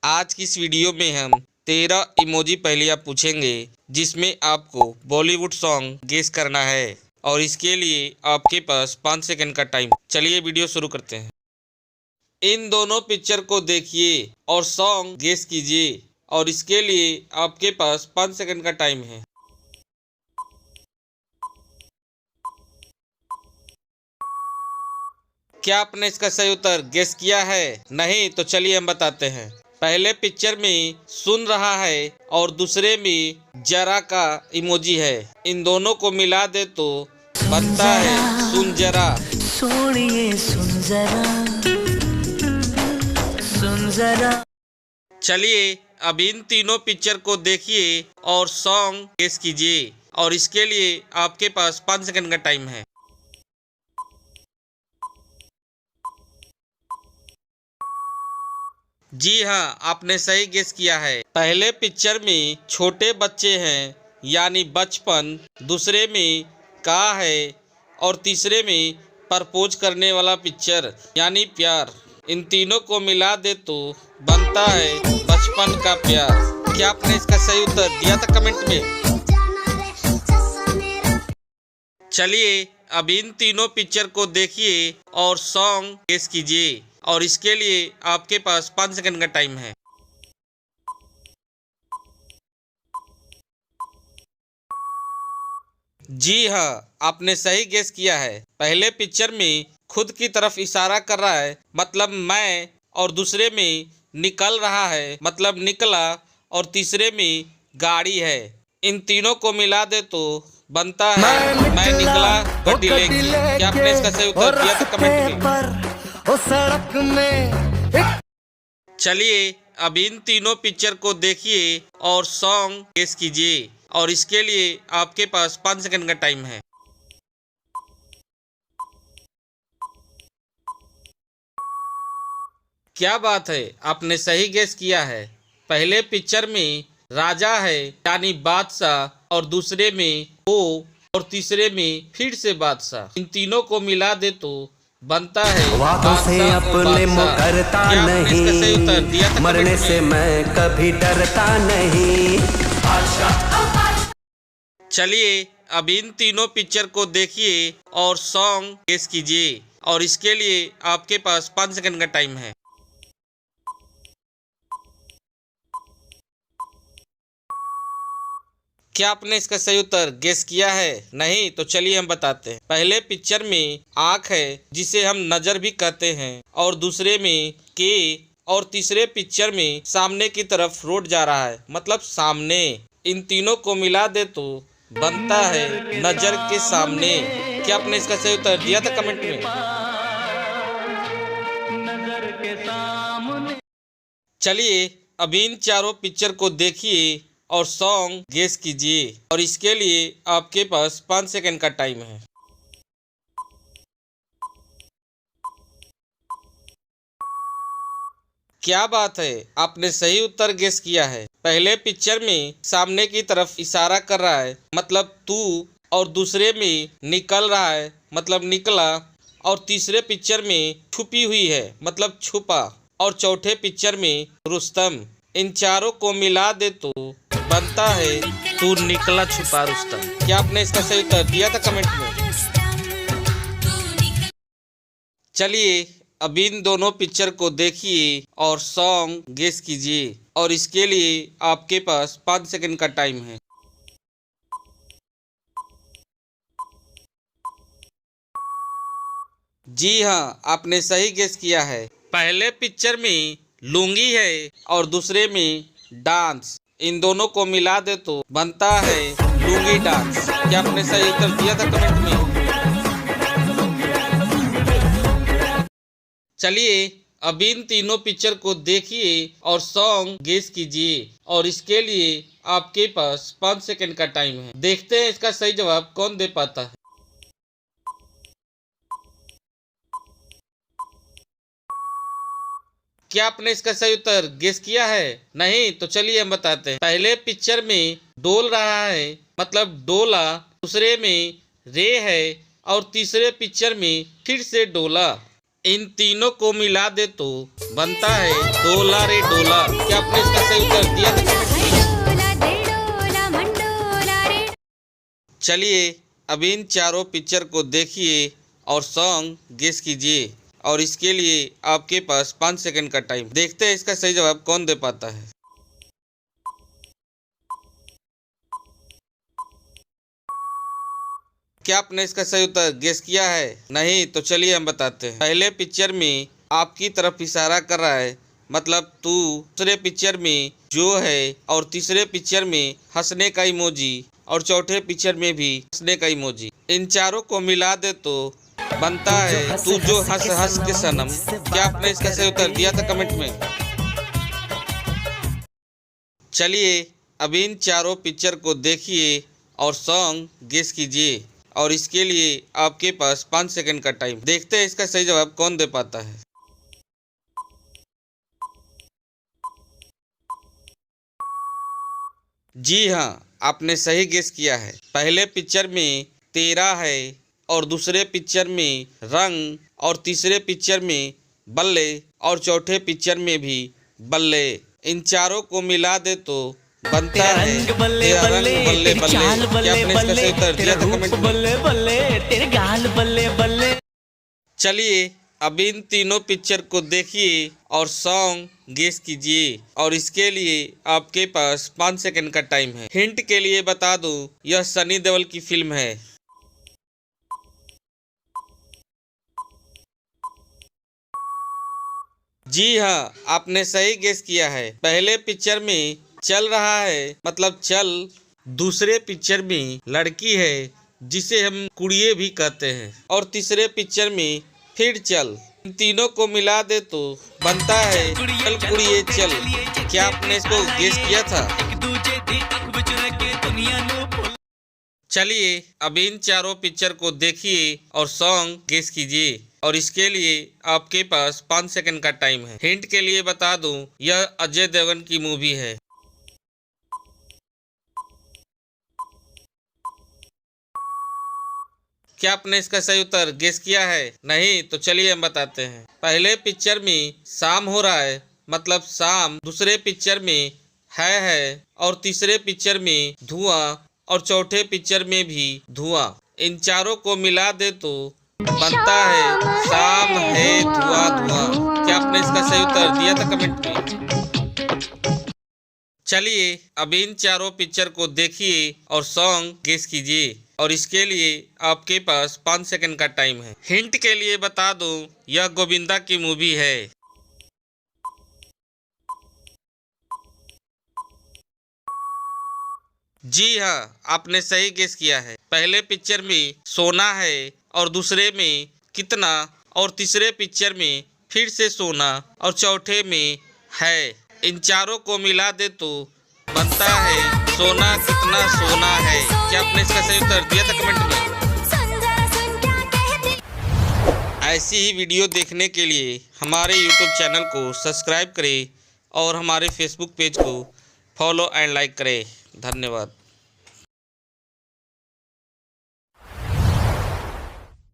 आज की इस वीडियो में हम 13 इमोजी पहेलियाँ पूछेंगे जिसमें आपको बॉलीवुड सॉन्ग गेस करना है और इसके लिए आपके पास 5 सेकंड का टाइम। चलिए वीडियो शुरू करते हैं। इन दोनों पिक्चर को देखिए और सॉन्ग गेस कीजिए और इसके लिए आपके पास 5 सेकंड का टाइम है। क्या आपने इसका सही उत्तर गेस किया है? नहीं तो चलिए हम बताते हैं। पहले पिक्चर में सुन रहा है और दूसरे में जरा का इमोजी है। इन दोनों को मिला दे तो बनता है सुन जरा। सोनिए सुन जरा, सुन जरा। चलिए अब इन तीनों पिक्चर को देखिए और सॉन्ग गेस कीजिए और इसके लिए आपके पास 5 सेकंड का टाइम है। जी हाँ, आपने सही गेस किया है। पहले पिक्चर में छोटे बच्चे हैं यानी बचपन, दूसरे में का है और तीसरे में प्रपोज करने वाला पिक्चर यानी प्यार। इन तीनों को मिला दे तो बनता है बचपन का प्यार। क्या आपने इसका सही उत्तर दिया था कमेंट में? चलिए अब इन तीनों पिक्चर को देखिए और सॉन्ग गेस कीजिए और इसके लिए आपके पास 5 सेकंड का टाइम है। जी हाँ, आपने सही गेस किया है। पहले पिक्चर में खुद की तरफ इशारा कर रहा है मतलब मैं, और दूसरे में निकल रहा है मतलब निकला, और तीसरे में गाड़ी है। इन तीनों को मिला दे तो बनता है मैं निकला गड्डी लेके। क्या आपने इसका सही उत्तर दिया था कमेंट में? चलिए अब इन तीनों पिक्चर को देखिए और सॉन्ग गेस कीजिए और इसके लिए आपके पास 5 सेकंड का टाइम है। क्या बात है, आपने सही गेस किया है। पहले पिक्चर में राजा है यानी बादशाह, और दूसरे में हो, और तीसरे में फिर से बादशाह। इन तीनों को मिला दे तो बनता है वादों से अपने मुकरता नहीं, मरने से मैं कभी डरता नहीं। चलिए अब इन तीनों पिक्चर को देखिए और सॉन्ग गेस कीजिए और इसके लिए आपके पास 5 सेकंड का टाइम है। क्या आपने इसका सही उत्तर गेस किया है? नहीं तो चलिए हम बताते हैं। पहले पिक्चर में आँख है जिसे हम नजर भी कहते हैं, और दूसरे में के, और तीसरे पिक्चर में सामने की तरफ रोड जा रहा है मतलब सामने। इन तीनों को मिला दे तो बनता है नजर के सामने। क्या आपने इसका सही उत्तर दिया था कमेंट में? चलिए अब इन चारों पिक्चर को देखिए और सॉन्ग गेस कीजिए और इसके लिए आपके पास 5 सेकंड का टाइम है। क्या बात है, आपने सही उत्तर गेस किया है। पहले पिक्चर में सामने की तरफ इशारा कर रहा है मतलब तू, और दूसरे में निकल रहा है मतलब निकला, और तीसरे पिक्चर में छुपी हुई है मतलब छुपा, और चौथे पिक्चर में रुस्तम। इन चारों को मिला दे तो बनता है तू निकला छुपा रुस्तम। क्या आपने इसका सही उत्तर दिया था कमेंट में? चलिए अब इन दोनों पिक्चर को देखिए और सॉन्ग गेस कीजिए और इसके लिए आपके पास 5 सेकंड का टाइम है। जी हाँ, आपने सही गेस किया है। पहले पिक्चर में लुंगी है और दूसरे में डांस। इन दोनों को मिला दे तो बनता है लुंगी डांस। क्या आपने सही उत्तर दिया था कमेंट में? चलिए अब इन तीनों पिक्चर को देखिए और सॉन्ग गेस कीजिए और इसके लिए आपके पास 5 सेकंड का टाइम है। देखते हैं इसका सही जवाब कौन दे पाता है। क्या आपने इसका सही उत्तर गेस किया है? नहीं तो चलिए हम बताते हैं। पहले पिक्चर में डोल रहा है मतलब डोला, दूसरे में रे है, और तीसरे पिक्चर में फिर से डोला। इन तीनों को मिला दे तो बनता है डोला रे डोला। क्या आपने इसका सही उत्तर दिया था कमेंट में? चलिए अब इन चारों पिक्चर को देखिए और सॉन्ग गेस कीजिए, और इसके लिए आपके पास 5 सेकंड का टाइम। देखते हैं इसका सही जवाब कौन दे पाता है। क्या आपने इसका सही उत्तर गेस किया है? नहीं तो चलिए हम बताते हैं। पहले पिक्चर में आपकी तरफ इशारा कर रहा है, मतलब तू। दूसरे पिक्चर में जो है, और तीसरे पिक्चर में हंसने का इमोजी, और चौथे पिक्चर में भी हंसने का इमोजी। इन चारों को मिला दे तो बनता है तू जो हंस हंस के सनम। क्या आपने इसका सही उत्तर दिया था कमेंट में? चलिए अब इन चारों पिक्चर को देखिए और सॉन्ग गेस कीजिए, और इसके लिए आपके पास 5 सेकंड का टाइम। देखते हैं इसका सही जवाब कौन दे पाता है। जी हाँ, आपने सही गेस किया है। पहले पिक्चर में तेरा है, और दूसरे पिक्चर में रंग, और तीसरे पिक्चर में बल्ले, और चौथे पिक्चर में भी बल्ले। इन चारों को मिला दे तो बनता है तेरा रंग बल्ले बल्ले। क्या आपने इसका सही उत्तर दिया था कमेंट में? चलिए अब इन तीनों पिक्चर को देखिए और सॉन्ग गेस कीजिए, और इसके लिए आपके पास 5 सेकंड का टाइम है। हिंट के लिए बता दूं, यह सनी देओल की फिल्म है। जी हाँ, आपने सही गेस किया है। पहले पिक्चर में चल रहा है, मतलब चल। दूसरे पिक्चर में लड़की है, जिसे हम कुड़िए भी कहते हैं, और तीसरे पिक्चर में फिर चल। इन तीनों को मिला दे तो बनता है चल कुड़िए चल। क्या आपने इसको गेस किया था? चलिए अब इन चारों पिक्चर को देखिए और सॉन्ग गेस कीजिए, और इसके लिए आपके पास 5 सेकंड का टाइम है। हिंट के लिए बता दूं, यह अजय देवगन की मूवी है। क्या आपने इसका सही उत्तर गेस किया है? नहीं तो चलिए हम बताते हैं। पहले पिक्चर में शाम हो रहा है, मतलब शाम। दूसरे पिक्चर में है, और तीसरे पिक्चर में धुआं, और चौथे पिक्चर में भी धुआं। इन चारों को मिला दे तो बनता है शाम है धुआं धुआं। क्या आपने इसका सही उत्तर दिया था कमेंट में? चलिए अब इन चारों पिक्चर को देखिए और सॉन्ग गेस कीजिए, और इसके लिए आपके पास 5 सेकंड का टाइम है। हिंट के लिए बता दूं, यह गोविंदा की मूवी है। जी हाँ, आपने सही गेस किया है। पहले पिक्चर में सोना है, और दूसरे में कितना, और तीसरे पिक्चर में फिर से सोना, और चौथे में है। इन चारों को मिला दे तो बनता है सोना कितना सोना है। क्या आपने इसका सही उत्तर दिया था कमेंट में? ऐसी ही वीडियो देखने के लिए हमारे YouTube चैनल को सब्सक्राइब करें, और हमारे Facebook पेज को फॉलो एंड लाइक करें। धन्यवाद।